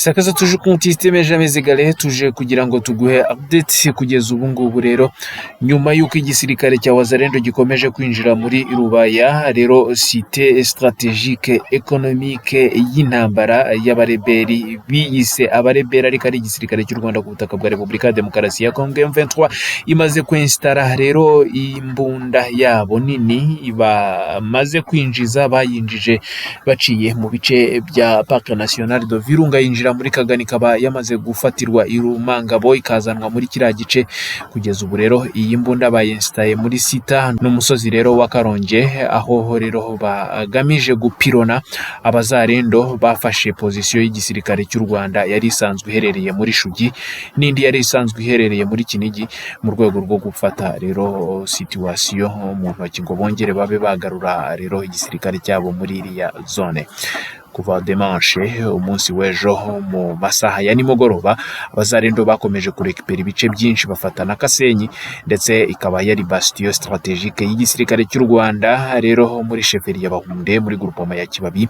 Sakaza tuje ku systeme jamezigale tuje kugira ngo tuguhe update kugeza ubu ngubu rero nyuma y'uko igisirikare cya Wazalendo gikomeje kwinjira muri Rubaya rero site strategique économique y'intambara y'abareberi biyise abarebera ariko ari igisirikare cy'u Rwanda ku butaka bwa Repubulika ya Demokarasi ya Kongo M23 imaze kwinstara rero imbunda yabo nini bamaze kwinjiza bayinjije baciye mu bice bya Parc National de Virunga yinjira muri Kagani kaba yamaze gufatirwa irumangabo ikazanwa muri kiriya gice kugeza ubu rero iyi mbunda bayinstaye muri sita n'umusozi rero wa Karonge aho rero bagamije gupirona abazarendo bafashe position y'igisirikare cy'u Rwanda yari isanzwe iherereye muri Shugi n'indi yari isanzwe iherereye muri Kinigi mu rwego rwo gufata rero situation mu ntoki ngo bongere babe bagarura rero igisirikare cyabo muri iriya zone. Kuva dimanche umunsi w'ejo mu masaha ya nimugoroba abazarendo bakomeje kurekipera ibice byinshi bafatana Kasenyi ndetse ikaba yari bastion strategique y'igisirikare cy'u Rwanda rero muri chefferie ya Bahunde muri groupement ya Kibabi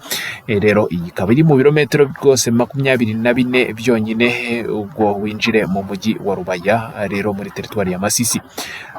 rero iyi ikaba iri mu birometero rwose 24 byonyine ubwo winjire mu mujyi wa Rubaya rero muri territoire ya Masisi.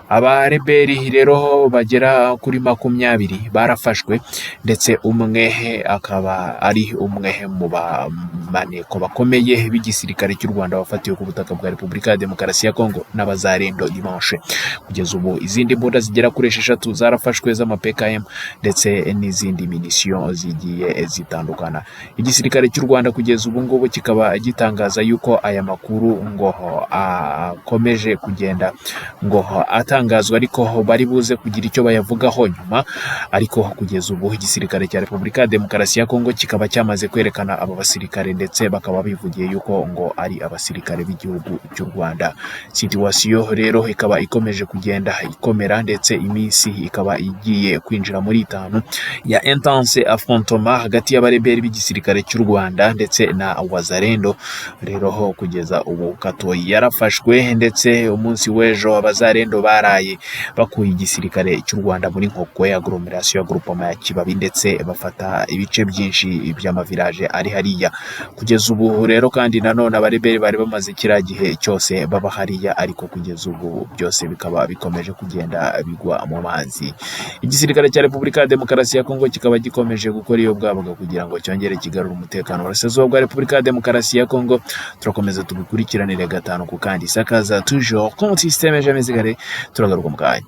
Abareberi rero bagera kuri 20 barafashwe ndetse umwe akaba ari umwe mu bamaneko bakomeye b'igisirikare cy'u Rwanda bafatiwe ku butaka bwa Repubulika ya Demokarasi ya Kongo n'abazarendo dimanche. Kugeza ubu izindi mbunda zigera kuri 6 zarafashwe z'ama-PKM ndetse n'izindi munition zigiye zitandukana. Igisirikare cy'u Rwanda kugeza ubu ngubu kikaba gitangaza yuko aya makuru ngo akomeje kugenda ngo atangazwa ariko bari buze kugira icyo bayavugaho nyuma, ariko kugeza ubu igisirikare cya Repubulika ya Demokarasi ya Kongo kikaba cyamaze kwerekana aba basirikare ndetse bakaba bivugiye yuko ngo ari abasirikare b'igihugu cy'u Rwanda. Situation rero ikaba ikomeje kugenda ikomera ndetse iminsi ikaba igiye kwinjira muri 5 ya intense affrontement hagati y'abareberi b'igisirikare cy'u Rwanda ndetse na Wazalendo rero kugeza ubu Katoyi yarafashwe ndetse umunsi w'ejo abazarendo baraye bakuye igisirikare cy'u Rwanda muri Nkoko ya agglomeration ya groupement ya Kibabi ndetse bafata ibice byinshi by'amavirage ari hariya. Kugeza ubu rero kandi nanone abareberi bari bamaze kira gihe cyose baba hariya ariko kugeza ubu byose bikaba bikomeje kugenda bigwa mu mazi. Igisirikare cya Repubulika ya Demokarasi ya Kongo kikaba gikomeje gukora iyo bwabaga kugira ngo cyongere kigarura umutekano w'Uburasirazuba bwa Repubulika ya Demokarasi ya Kongo. Turakomeza tubikurikiranire gatanu ku kandi. Sakaza toujours con système jamais égalé. Turagaruka mu kanya.